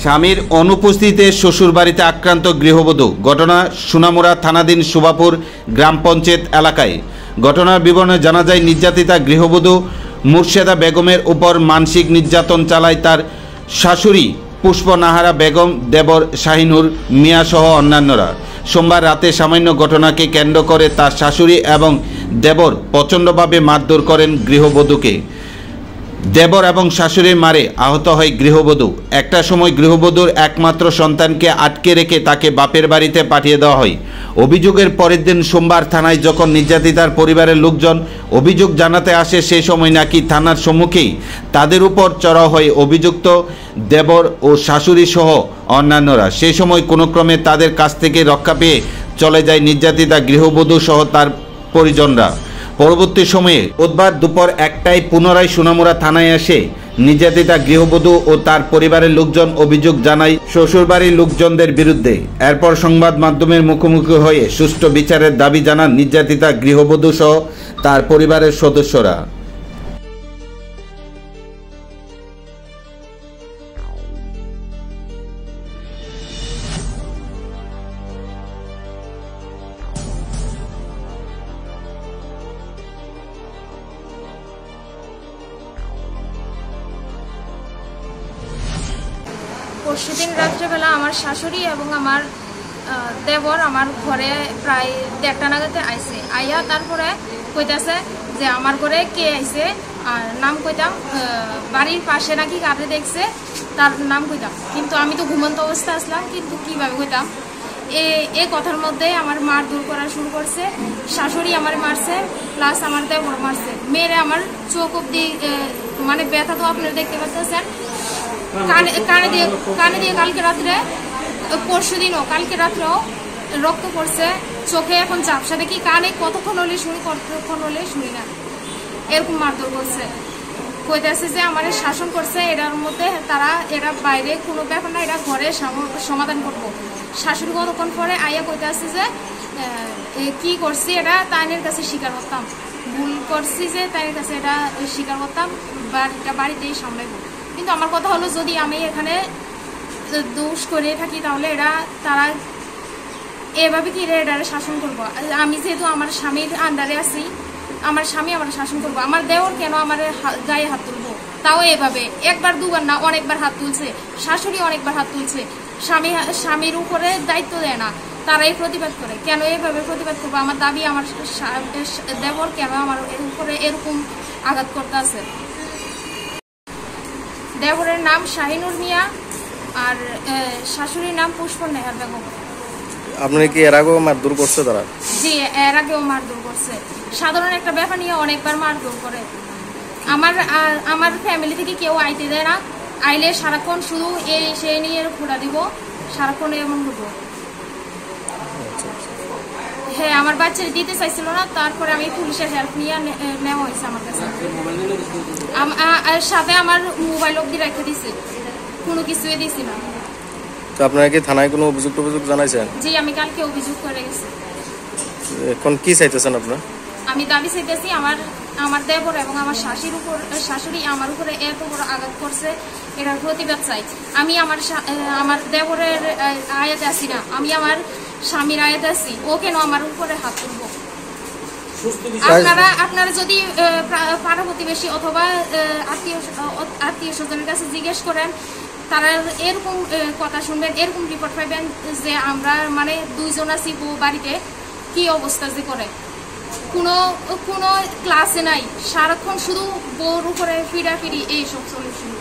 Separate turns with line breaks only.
স্বামীর অনুপস্থিতিতে শ্বশুরবাড়িতে আক্রান্ত গৃহবধূ। ঘটনা সোনামুড়া থানাধীন শোভাপুর গ্রাম পঞ্চায়েত এলাকায়। ঘটনার বিবরণে জানা যায়, নির্যাতিতা গৃহবধূ মুর্শেদা বেগমের উপর মানসিক নির্যাতন চালায় তার শাশুড়ি পুষ্পনাহারা বেগম, দেবর শাহিনুর মিয়া সহ অন্যান্যরা। সোমবার রাতে সামান্য ঘটনাকে কেন্দ্র করে তার শাশুড়ি এবং দেবর প্রচণ্ডভাবে মারধর করেন গৃহবধূকে। দেবর এবং শাশুড়ির মারে আহত হয় গৃহবধূ। একটা সময় গৃহবধূর একমাত্র সন্তানকে আটকে রেখে তাকে বাপের বাড়িতে পাঠিয়ে দেওয়া হয়। অভিযোগের পরের দিন সোমবার থানায় যখন নির্যাতিতার পরিবারের লোকজন অভিযোগ জানাতে আসে, সেই সময় নাকি থানার সম্মুখেই তাদের উপর চড়াও হয় অভিযুক্ত দেবর ও শাশুড়ি সহ অন্যান্যরা। সেই সময় কোনো ক্রমে তাদের কাছ থেকে রক্ষা পেয়ে চলে যায় নির্যাতিতা গৃহবধূ সহ তার পরিজনরা। পরবর্তী সময়ে বুধবার দুপুর 1টায় পুনরায় সোনামুড়া থানায় আসে নির্যাতিতা গৃহবধূ ও তার পরিবারের লোকজন অভিযোগ জানায় শ্বশুরবাড়ির লোকজনদের বিরুদ্ধে। এরপর সংবাদ মাধ্যমের মুখোমুখি হয়ে সুষ্ঠু বিচারের দাবি জানান নির্যাতিতা গৃহবধূ সহ তার পরিবারের সদস্যরা।
পরশুদিন রাত্রেবেলা আমার শাশুড়ি এবং আমার দেবর আমার ঘরে প্রায় 1:30 নাগাদে আইছে। আইয়া তারপরে কইতাছে যে আমার ঘরে কে আইছে, আর নাম কইতাম, বাড়ির পাশে নাকি কারে দেখছে তার নাম কইতাম। কিন্তু আমি তো ঘুমন্ত অবস্থা আসলাম, কিন্তু কীভাবে কইতাম। এই কথার মধ্যে আমার মার দূর করা শুরু করছে। শাশুড়ি আমার মারছে, প্লাস আমার দেবর মারছে। মেয়েরে আমার চোখ অব্দি মানে ব্যথা তো আপনারা দেখতে পাচ্ছেন। কানে দিয়ে কালকে রাত্রে, পরশুদিনও কালকে রাত্রেও রক্ত পড়ছে চোখে। এখন ঝাপসা দেখি, কানে কতক্ষণ হলে শুনি, কতক্ষণ হলে শুনি না, এরকম মারধর করছে। কইতেছে যে আমার শাসন করছে, এটার মধ্যে এরা বাইরে কোনো ব্যাপার না, এটা ঘরে সমাধান করবো। শাশুড়ি কতক্ষণ পরে আইয়া কইতেছে যে কি করছি এটা তাইনের কাছে স্বীকার করতাম, ভুল করছি যে তাইনের কাছে এটা স্বীকার করতাম, বাড়িতেই সামলাইবো। কিন্তু আমার কথা হলো, যদি আমি এখানে দোষ করে থাকি তাহলে তারা এভাবে কি এটা শাসন করবো? আমি যেহেতু আমার স্বামীর আন্ডারে আছি, আমার স্বামী আমার শাসন করবো। আমার দেওর কেন আমার গায়ে হাত তুলবো? তাও এভাবে একবার দুবার না, অনেকবার হাত তুলছে। শাশুড়ি অনেকবার হাত তুলছে। স্বামীর উপরে দায়িত্ব দেয় না, তারাই প্রতিবাদ করে। কেন এভাবে প্রতিবাদ করবো? আমার দাবি, আমার দেবর কেন আমার উপরে এরকম আঘাত করতে আছে। দেবরের নাম শাহিনুর মিয়া আর শাশুড়ির নাম পুষ্পনাহারা বেগম।
আপনারা কি এর আগেও মারধর করছে তারা?
জি, এর আগেও মারধর করছে। সাধারণ একটা ব্যাপার নিয়ে অনেকবার মারধর করে। আমার ফ্যামিলি থেকে কেউ আইতে দেয় না। আইলে সারাক্ষণ শুধু সেই নিয়ে ঘোরা দিব, সারাক্ষণ এমন হবো। হ্যাঁ, আমার বাচ্চারা দিতে চাইছিল না, তারপরে আমি পুলিশের হেল্প নিয়ে নেওয়া হয়েছে আমার কাছে। সাথে আমার মোবাইল অব্দি রেখে দিছে, কোনো কিছুই দিছি না।
তো আপনারা কি থানায় কোনো অভিযোগ জানাইছেন?
জি, আমি কালকে অভিযোগ করে গেছি।
এখন কি চাইতেছেন আপনারা? আমি
দাবি চাইতেছি, আমার দেবর এবং আমার শাশুড়ি আমার উপরে এত বড় আঘাত করছে, এটার প্রতিবাদ চাই। আমি আমার দেবরের আয়াতে আছি না, আমি আমার স্বামীর আয়াতে আছি। ও কেন আমার উপরে হাত তুলবো? আপনারা যদি পাড়া প্রতিবেশী অথবা আত্মীয় স্বজনের কাছে জিজ্ঞেস করেন, তারা এরকম কথা শুনবেন, এরকম রিপোর্ট পাইবেন যে আমরা মানে 2 জন আছি বউ বাড়িতে, কি অবস্থা যে করে। কোনো ক্লাসে নাই, সারাক্ষণ শুধু বউর উপরে ফিরাফিরি, এইসব চলে শুরু।